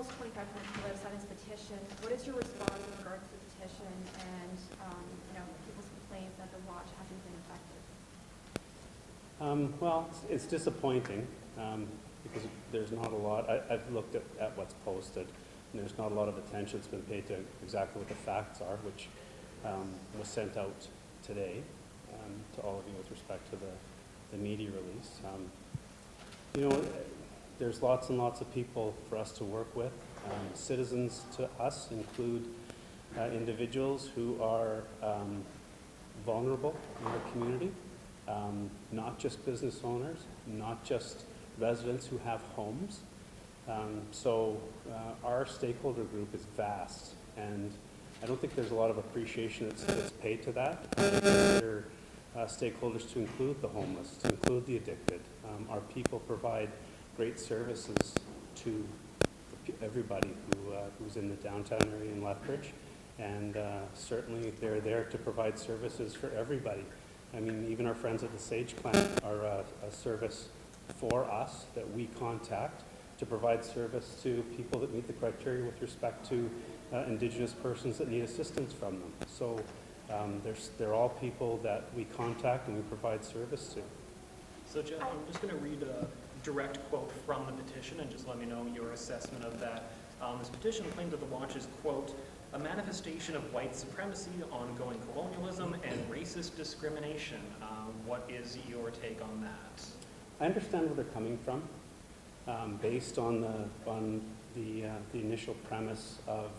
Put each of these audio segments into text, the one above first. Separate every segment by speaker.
Speaker 1: almost 25 hundred people that have signed this petition. What is your response in regards to the petition and people's complaints that the watch hasn't been effective?
Speaker 2: Well, it's disappointing because there's not a lot. I've looked at what's posted, and there's not a lot of attention that's been paid to exactly what the facts are, which was sent out today to all of you with respect to the media release. There's lots and lots of people for us to work with. Citizens to us include individuals who are vulnerable in the community, not just business owners, not just residents who have homes. So our stakeholder group is vast, and I don't think there's a lot of appreciation that's paid to that. I consider stakeholders to include the homeless, to include the addicted. Our people provide great services to everybody who's in the downtown area in Lethbridge, and certainly they're there to provide services for everybody. I mean, even our friends at the Sage Plant are a service for us that we contact to provide service to people that meet the criteria with respect to Indigenous persons that need assistance from them. So they're all people that we contact and we provide service to.
Speaker 3: So Jeff, I'm just going to read a direct quote from the petition and just let me know your assessment of that. This petition claimed that the watch is, quote, a manifestation of white supremacy, ongoing colonialism, and racist discrimination. What is your take on that?
Speaker 2: I understand where they're coming from, based on the initial premise of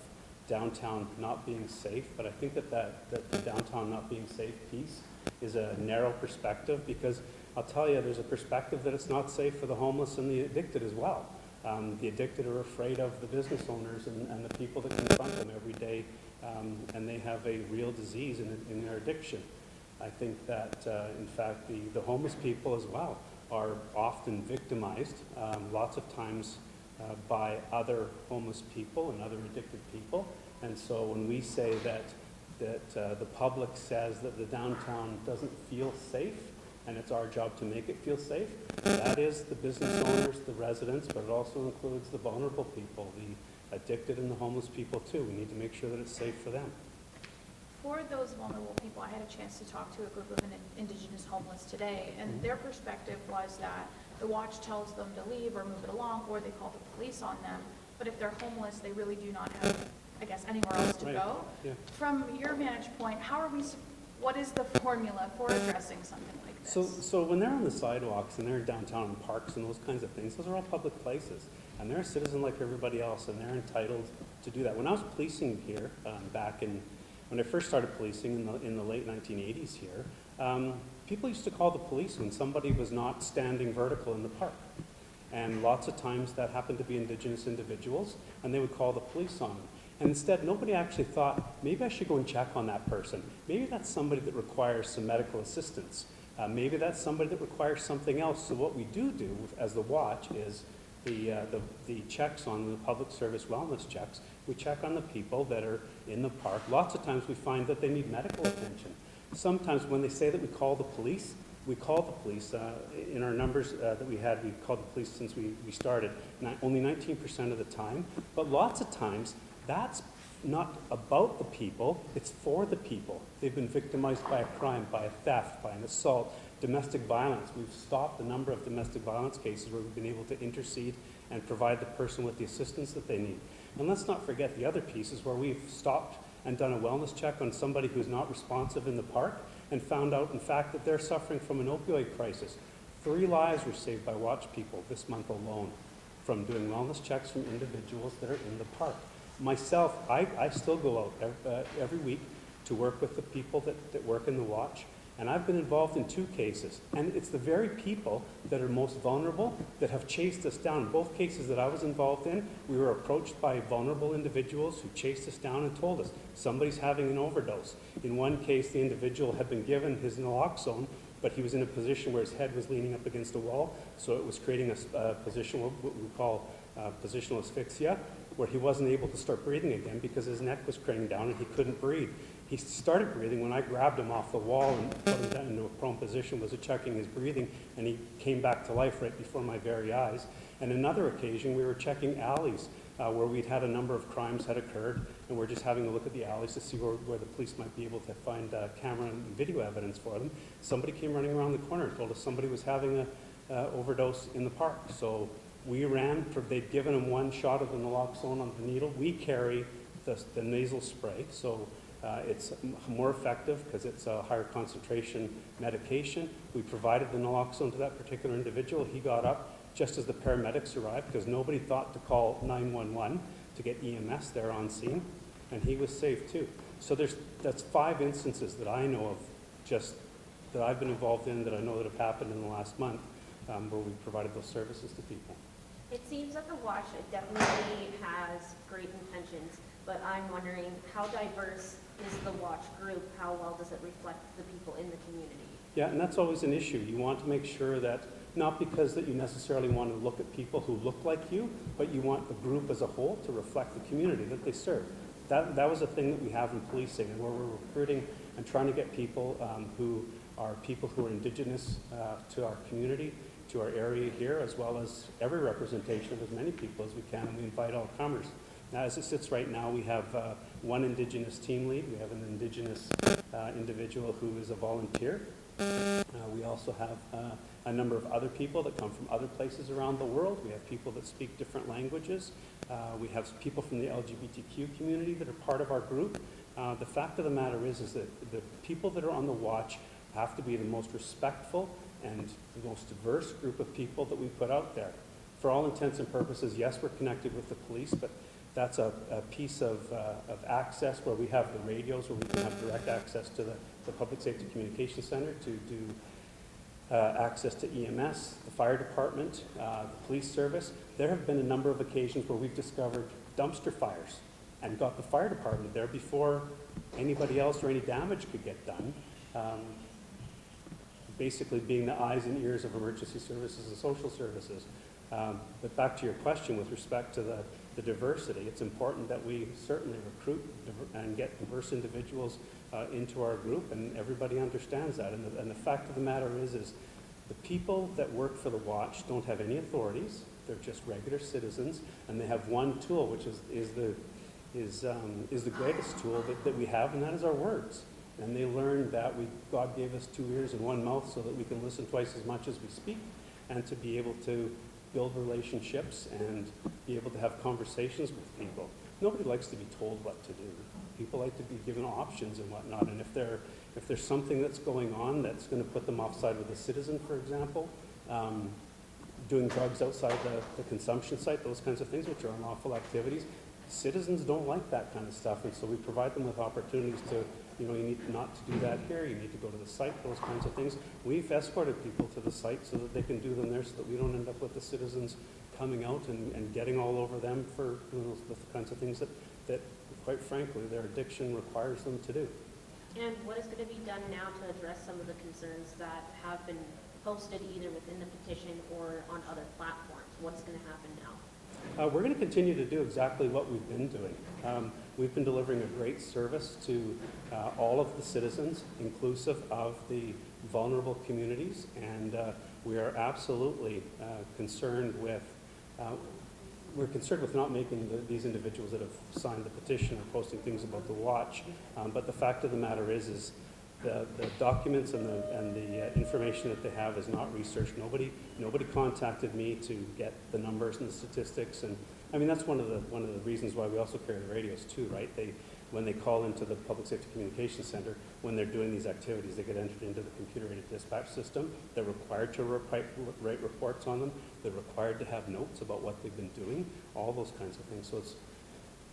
Speaker 2: downtown not being safe, but I think that the downtown not being safe piece is a narrow perspective, because I'll tell you, there's a perspective that it's not safe for the homeless and the addicted as well. The addicted are afraid of the business owners and the people that confront them every day, and they have a real disease in their addiction. I think that, in fact, the homeless people as well are often victimized, lots of times by other homeless people and other addicted people. And so when we say that the public says that the downtown doesn't feel safe, and it's our job to make it feel safe, that is the business owners, the residents, but it also includes the vulnerable people, the addicted and the homeless people too. We need to make sure that it's safe for them.
Speaker 1: For those vulnerable people, I had a chance to talk to a group of Indigenous homeless today, and their perspective was that the watch tells them to leave or move it along, or they call the police on them. But if they're homeless, they really do not have, I guess, anywhere else to go.
Speaker 2: Yeah.
Speaker 1: From your vantage point, what is the formula for addressing something like this?
Speaker 2: So when they're on the sidewalks and they're in downtown and parks and those kinds of things, those are all public places. And they're a citizen like everybody else, and they're entitled to do that. When I was policing here, when I first started policing in the late 1980s here, people used to call the police when somebody was not standing vertical in the park. And lots of times that happened to be Indigenous individuals, and they would call the police on them. And instead, nobody actually thought, maybe I should go and check on that person. Maybe that's somebody that requires some medical assistance. Maybe that's somebody that requires something else. So what we do as the watch is the checks on the public service wellness checks. We check on the people that are in the park. Lots of times we find that they need medical attention. Sometimes when they say that we call the police, we call the police. In our numbers that we had, we've called the police since we started, only 19% of the time. But lots of times, that's not about the people, it's for the people. They've been victimized by a crime, by a theft, by an assault, domestic violence. We've stopped a number of domestic violence cases where we've been able to intercede and provide the person with the assistance that they need. And let's not forget the other pieces where we've stopped and done a wellness check on somebody who's not responsive in the park and found out, in fact, that they're suffering from an opioid crisis. 3 lives were saved by watch people this month alone from doing wellness checks from individuals that are in the park. Myself, I still go out every week to work with the people that work in the watch, and I've been involved in 2 cases, and it's the very people that are most vulnerable that have chased us down. In both cases that I was involved in, we were approached by vulnerable individuals who chased us down and told us somebody's having an overdose. In one case, the individual had been given his naloxone, but he was in a position where his head was leaning up against a wall, so it was creating a position, what we call positional asphyxia, where he wasn't able to start breathing again because his neck was craning down and he couldn't breathe. He started breathing when I grabbed him off the wall and put him down into a prone position, was checking his breathing, and he came back to life right before my very eyes. And another occasion, we were checking alleys where we'd had a number of crimes had occurred, and we're just having a look at the alleys to see where the police might be able to find camera and video evidence for them. Somebody came running around the corner and told us somebody was having a overdose in the park. So we ran, they'd given him one shot of the naloxone on the needle. We carry the nasal spray, so it's more effective because it's a higher concentration medication. We provided the naloxone to that particular individual. He got up just as the paramedics arrived, because nobody thought to call 911 to get EMS there on scene, and he was saved too. So that's 5 instances that I know of, just that I've been involved in, that I know that have happened in the last month, where we've provided those services to people.
Speaker 4: It seems that the watch, it definitely has great intentions, but I'm wondering how diverse is the watch group? How well does it reflect the people in the community?
Speaker 2: Yeah, and that's always an issue. You want to make sure that, not because that you necessarily want to look at people who look like you, but you want the group as a whole to reflect the community that they serve. That was a thing that we have in policing, and where we're recruiting and trying to get people who are Indigenous to our community, to our area here, as well as every representation of as many people as we can, and we invite all comers. Now, as it sits right now, we have one Indigenous team lead. We have an Indigenous individual who is a volunteer. We also have a number of other people that come from other places around the world. We have people that speak different languages. We have people from the LGBTQ community that are part of our group. The fact of the matter is that the people that are on the watch have to be the most respectful and the most diverse group of people that we put out there. For all intents and purposes, yes, we're connected with the police, but that's a piece of access where we have the radios, where we can have direct access to the Public Safety Communications Center to do access to EMS, the fire department, the police service. There have been a number of occasions where we've discovered dumpster fires and got the fire department there before anybody else or any damage could get done. Basically being the eyes and ears of emergency services and social services. But back to your question with respect to the diversity, it's important that we certainly recruit and get diverse individuals into our group, and everybody understands that. And the fact of the matter is the people that work for the watch don't have any authorities. They're just regular citizens, and they have one tool, which is the greatest tool that we have, and that is our words. And they learn that God gave us 2 ears and 1 mouth so that we can listen twice as much as we speak, and to be able to build relationships and be able to have conversations with people. Nobody likes to be told what to do. People like to be given options and whatnot, and if there's something that's going on that's going to put them offside with a citizen, for example, doing drugs outside the consumption site, those kinds of things, which are unlawful activities, citizens don't like that kind of stuff, and so we provide them with opportunities to, you need not to do that here, you need to go to the site, those kinds of things. We've escorted people to the site so that they can do them there, so that we don't end up with the citizens coming out and getting all over them for the kinds of things that, quite frankly, their addiction requires them to do.
Speaker 4: And what is going to be done now to address some of the concerns that have been posted either within the petition or on other platforms? What's going to happen now?
Speaker 2: We're going to continue to do exactly what we've been doing. We've been delivering a great service to all of the citizens, inclusive of the vulnerable communities, and we are absolutely concerned with not making these individuals that have signed the petition or posting things about the watch. But the fact of the matter is the documents and the information that they have is not researched. Nobody contacted me to get the numbers and the statistics, and I mean that's one of the reasons why we also carry the radios too, right? When they call into the Public Safety Communications Center, when they're doing these activities, they get entered into the computer-aided dispatch system. They're required to write reports on them. They're required to have notes about what they've been doing, all those kinds of things. So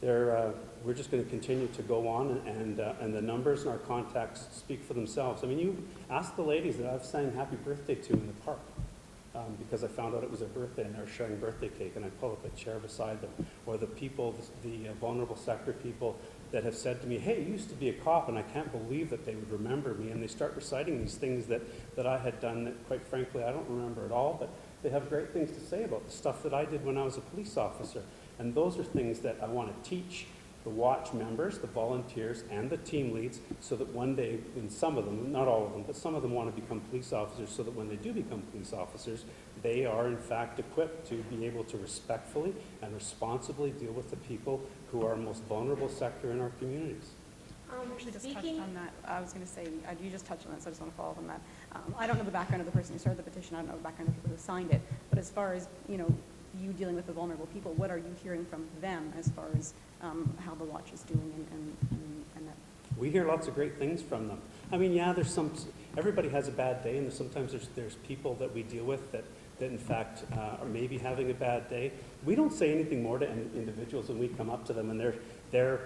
Speaker 2: we're just going to continue to go on, and the numbers and our contacts speak for themselves. I mean, you ask the ladies that I've sang happy birthday to in the park, because I found out it was their birthday and they were sharing birthday cake, and I pull up a chair beside them. Or the people, the vulnerable sector people that have said to me, hey, you used to be a cop, and I can't believe that they would remember me. And they start reciting these things that I had done that, quite frankly, I don't remember at all, but they have great things to say about the stuff that I did when I was a police officer. And those are things that I want to teach the watch members, the volunteers, and the team leads, so that one day, and some of them, not all of them, but some of them want to become police officers, so that when they do become police officers, they are in fact equipped to be able to respectfully and responsibly deal with the people who are our most vulnerable sector in our communities.
Speaker 5: Actually just touched
Speaker 4: Speaking,
Speaker 5: on that. I was going to say, you just touched on that, so I just want to follow up on that. I don't know the background of the person who started the petition. I don't know the background of the people who signed it. But as far as, you dealing with the vulnerable people, what are you hearing from them as far as how the watch is doing and that?
Speaker 2: We hear lots of great things from them. I mean, yeah, everybody has a bad day, and sometimes there's people that we deal with that in fact are maybe having a bad day. We don't say anything more to individuals when we come up to them, and they're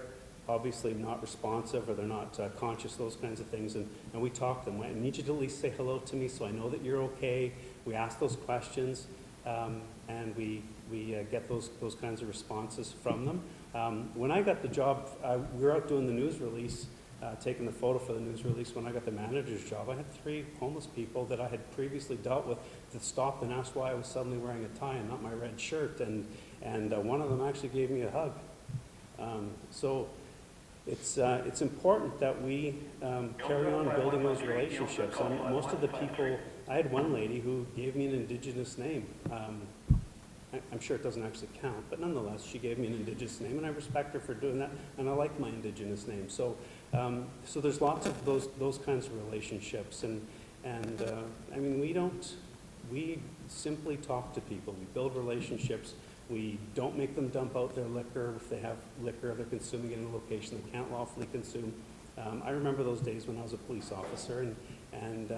Speaker 2: obviously not responsive, or they're not conscious, those kinds of things, and we talk to them. I need you to at least say hello to me so I know that you're okay. We ask those questions, and we get those kinds of responses from them. When I got the job, we were out doing the news release, taking the photo for the news release. When I got the manager's job, I had 3 homeless people that I had previously dealt with that stopped and asked why I was suddenly wearing a tie and not my red shirt, and one of them actually gave me a hug. So it's important that we carry on building those relationships. And most of the people, I had one lady who gave me an Indigenous name. I'm sure it doesn't actually count, but nonetheless, she gave me an Indigenous name, and I respect her for doing that, and I like my Indigenous name. So there's lots of those kinds of relationships, and I mean, we simply talk to people. We build relationships. We don't make them dump out their liquor. If they have liquor, they're consuming it in a location they can't lawfully consume. I remember those days when I was a police officer, and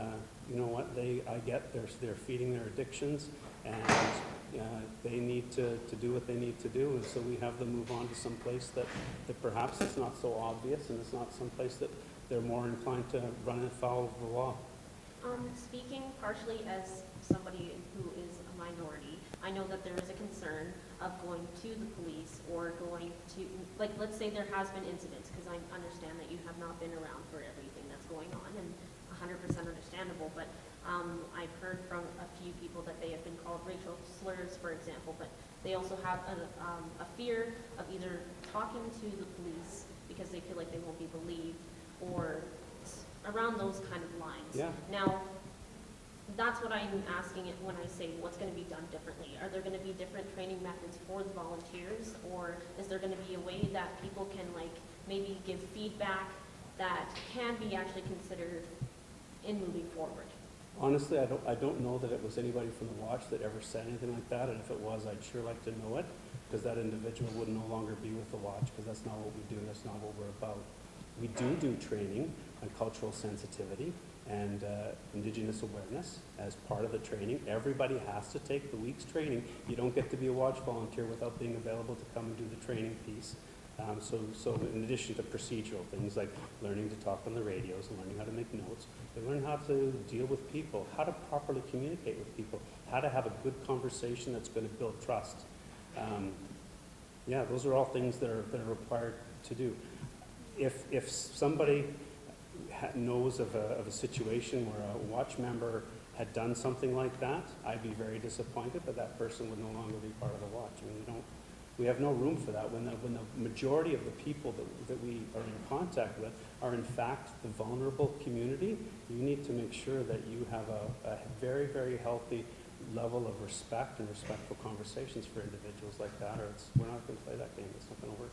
Speaker 2: you know what? They're feeding their addictions, and they need to do what they need to do, and so we have them move on to some place that perhaps it's not so obvious, and it's not some place that they're more inclined to run afoul of the law.
Speaker 4: Speaking partially as somebody who is a minority, I know that there is a concern of going to the police or going to, like, let's say there has been incidents, because I understand that you have not been around for everything that's going on, and 100% understandable, but I've heard from a few people that they have been called racial slurs, for example, but they also have a fear of either talking to the police because they feel like they won't be believed, or around those kind of lines.
Speaker 2: Yeah.
Speaker 4: Now, that's what I'm asking it when I say what's going to be done differently. Are there going to be different training methods for the volunteers, or is there going to be a way that people can, like, maybe give feedback that can be actually considered in moving forward?
Speaker 2: Honestly, I don't know that it was anybody from the watch that ever said anything like that, and if it was, I'd sure like to know it, because that individual would no longer be with the watch, because that's not what we do, that's not what we're about. We do training on cultural sensitivity and Indigenous awareness as part of the training. Everybody has to take the week's training. You don't get to be a watch volunteer without being available to come and do the training piece. So in addition to procedural things like learning to talk on the radios and learning how to make notes, they learn how to deal with people, how to properly communicate with people, how to have a good conversation that's going to build trust. Yeah, those are all things that are required to do. If somebody knows of a situation where a watch member had done something like that, I'd be very disappointed, but that person would no longer be part of the watch. I mean, we have no room for that. When the majority of the people that we are in contact with are in fact the vulnerable community, you need to make sure that you have a very, very healthy level of respect and respectful conversations for individuals like that, or we're not going to play that game. It's not going to work.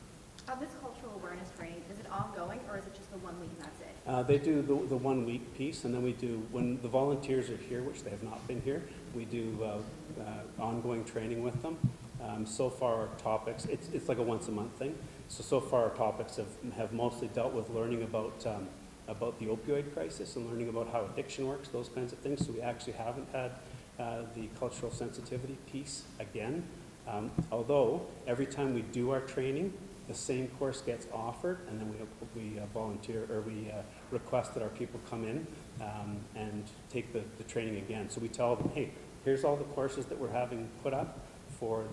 Speaker 6: This cultural awareness training, is it ongoing, or is it just the 1 week and that's it?
Speaker 2: They do the 1 week piece, and then we do, when the volunteers are here, which they have not been here, we do ongoing training with them. So far our topics, it's like a once a month thing. So far our topics have mostly dealt with learning about the opioid crisis and learning about how addiction works, those kinds of things. So we actually haven't had the cultural sensitivity piece again. Although every time we do our training, the same course gets offered, and then we volunteer, or we request that our people come in and take the training again. So we tell them, hey, here's all the courses that we're having put up for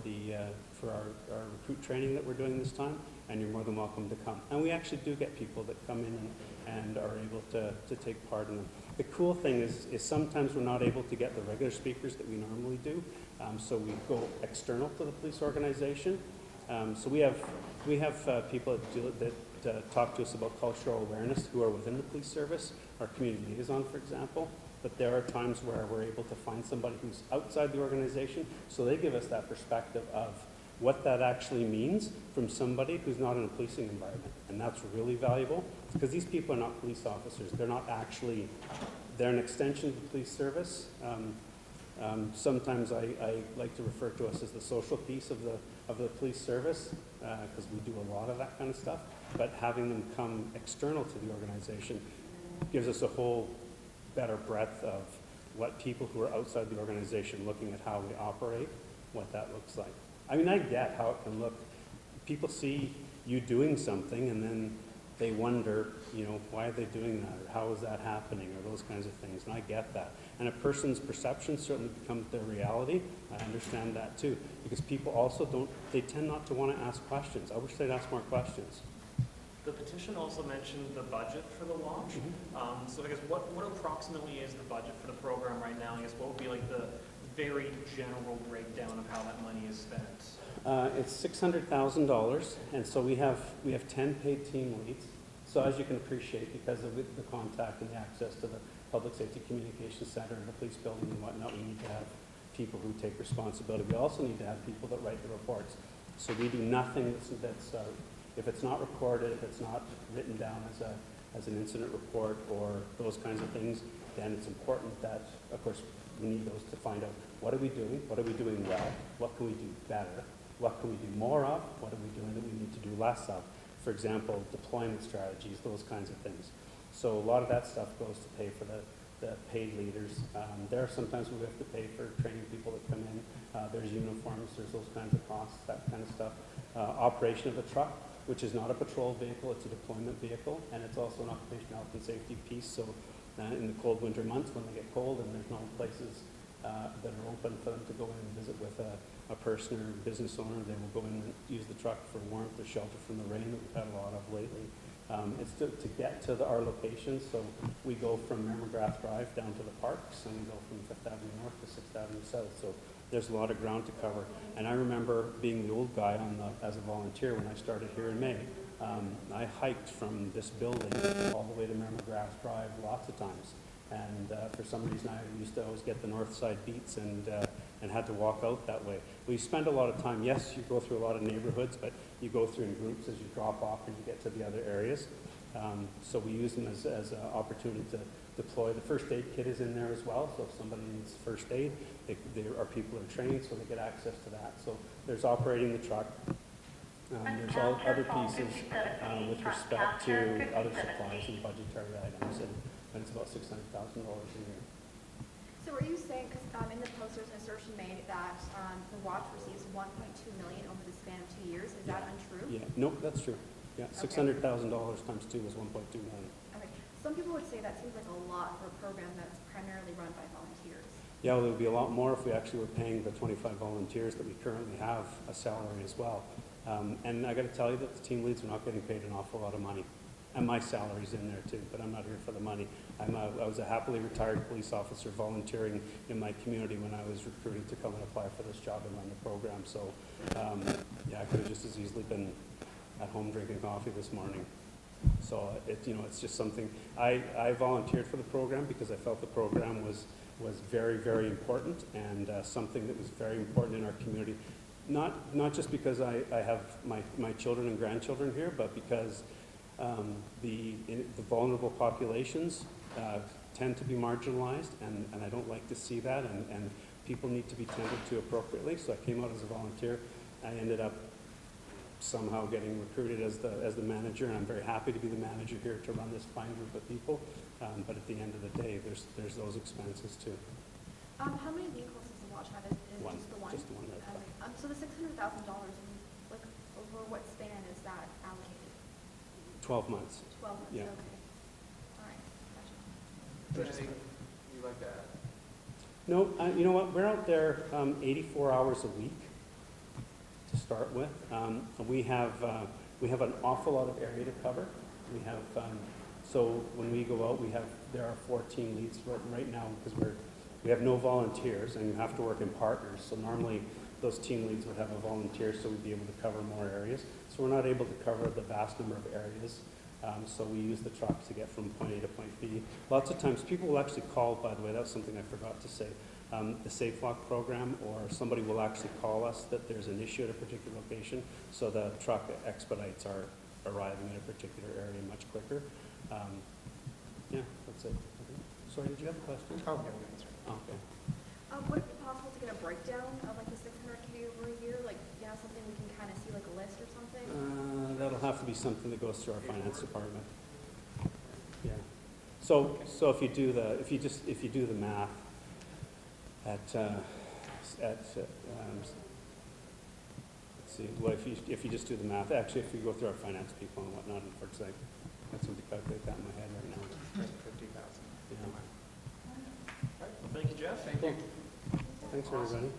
Speaker 2: our recruit training that we're doing this time, and you're more than welcome to come. And we actually do get people that come in and are able to take part in them. The cool thing is sometimes we're not able to get the regular speakers that we normally do, so we go external to the police organization. So we have We have people that talk to us about cultural awareness who are within the police service, our community liaison, for example. But there are times where we're able to find somebody who's outside the organization, so they give us that perspective of what that actually means from somebody who's not in a policing environment. And that's really valuable, because these people are not police officers. They're not actually, they're an extension of the police service. Sometimes I like to refer to us as the social piece of the police service, because we do a lot of that kind of stuff. But having them come external to the organization gives us a whole better breadth of what people who are outside the organization looking at how we operate, what that looks like. I mean, I get how it can look. People see you doing something and then they wonder, you know, why are they doing that, or how is that happening, or those kinds of things, and I get that. And a person's perception certainly becomes their reality. I understand that too, because people also they tend not to want to ask questions. I wish they'd ask more questions.
Speaker 3: The petition also mentioned the budget for the launch. So I guess what approximately is the budget for the program right now? I guess what would be like the very general breakdown of how that money is spent?
Speaker 2: It's $600,000, and so we have 10 paid team leads. So as you can appreciate, because of the contact and the access to the Public Safety Communications Center and the police building and whatnot, we need to have people who take responsibility. We also need to have people that write the reports. So we do nothing that's if it's not recorded, if it's not written down as an incident report or those kinds of things, then it's important that, of course, we need those to find out what are we doing well, what can we do better, what can we do more of, what are we doing that we need to do less of. For example, deployment strategies, those kinds of things. So a lot of that stuff goes to pay for the paid leaders. There are sometimes we have to pay for training people that come in. There's uniforms, there's those kinds of costs, that kind of stuff. Operation of the truck, which is not a patrol vehicle, it's a deployment vehicle, and it's also an occupational health and safety piece. So in the cold winter months when they get cold and there's no places that are open for them to go in and visit with a person or a business owner, they will go in and use the truck for warmth or shelter from the rain that we've had a lot of lately. It's to get to our locations, so we go from Mermagrath Drive down to the parks, and we go from 5th Avenue North to 6th Avenue South. So there's a lot of ground to cover. And I remember being the old guy as a volunteer when I started here in May. I hiked from this building all the way to Mermagrath Drive lots of times. And for some reason, I used to always get the north side beats and had to walk out that way. We spend a lot of time, yes, you go through a lot of neighborhoods, but you go through in groups as you drop off and you get to the other areas. So we use them as an opportunity to deploy. The first aid kit is in there as well, so if somebody needs first aid, our people are trained, so they get access to that. So there's operating the truck. There's all other pieces with respect to other supplies and budgetary items, and it's about $600,000 a year.
Speaker 6: So are you saying, because in the post there's an assertion made that the watch receives $1.2 million over the span of 2 years, is that untrue?
Speaker 2: Yeah, nope, that's true. Yeah, $600,000 times 2 is $1.2 million.
Speaker 6: Okay. Some people would say that seems like a lot for a program that's primarily run by volunteers.
Speaker 2: Yeah, well, it would be a lot more if we actually were paying the 25 volunteers that we currently have a salary as well. And I got to tell you that the team leads are not getting paid an awful lot of money. And my salary's in there too, but I'm not here for the money. I was a happily retired police officer volunteering in my community when I was recruited to come and apply for this job and run the program. So, yeah, I could have just as easily been at home drinking coffee this morning. So, it's just something. I volunteered for the program because I felt the program was very, very important and something that was very important in our community. Not just because I have my children and grandchildren here, but because the vulnerable populations tend to be marginalized, and I don't like to see that, and people need to be tended to appropriately. So I came out as a volunteer. I ended up somehow getting recruited as the manager, and I'm very happy to be the manager here to run this fine group of people. But at the end of the day, there's those expenses too.
Speaker 6: How many vehicles does the watch have? Is
Speaker 2: One,
Speaker 6: just the one?
Speaker 2: just the one.
Speaker 6: So the $600,000, like, over what span is that allocated?
Speaker 2: 12 months.
Speaker 6: 12 months,
Speaker 2: Yeah.
Speaker 6: okay. All right, gotcha.
Speaker 7: Anything you like that?
Speaker 2: No, you know what? We're out there 84 hours a week to start with. We have an awful lot of area to cover. We have so when we go out, there are 14 leads right now because we have no volunteers and you have to work in partners. So normally those team leads would have a volunteer, so we'd be able to cover more areas. So we're not able to cover the vast number of areas. So we use the truck to get from point A to point B. Lots of times, people will actually call, by the way, that's something I forgot to say, the Safe Lock program, or somebody will actually call us that there's an issue at a particular location, so the truck expedites our arriving at a particular area much quicker. Yeah, that's it. Okay. Sorry, did you have a question?
Speaker 3: Oh, yeah, we answered.
Speaker 2: Okay.
Speaker 6: Would it be possible to get a breakdown of like the 600K over a year? Like, something we can kind of see, like a list or something?
Speaker 2: That'll have to be something that goes through our finance department. Yeah. So if you do the math let's see, well, if you just do the math, actually, if you go through our finance people and whatnot, and for example, let's simply calculate that in my head right now.
Speaker 3: 50,000.
Speaker 2: Yeah.
Speaker 3: Well, thank you, Jeff.
Speaker 2: Thanks, everybody.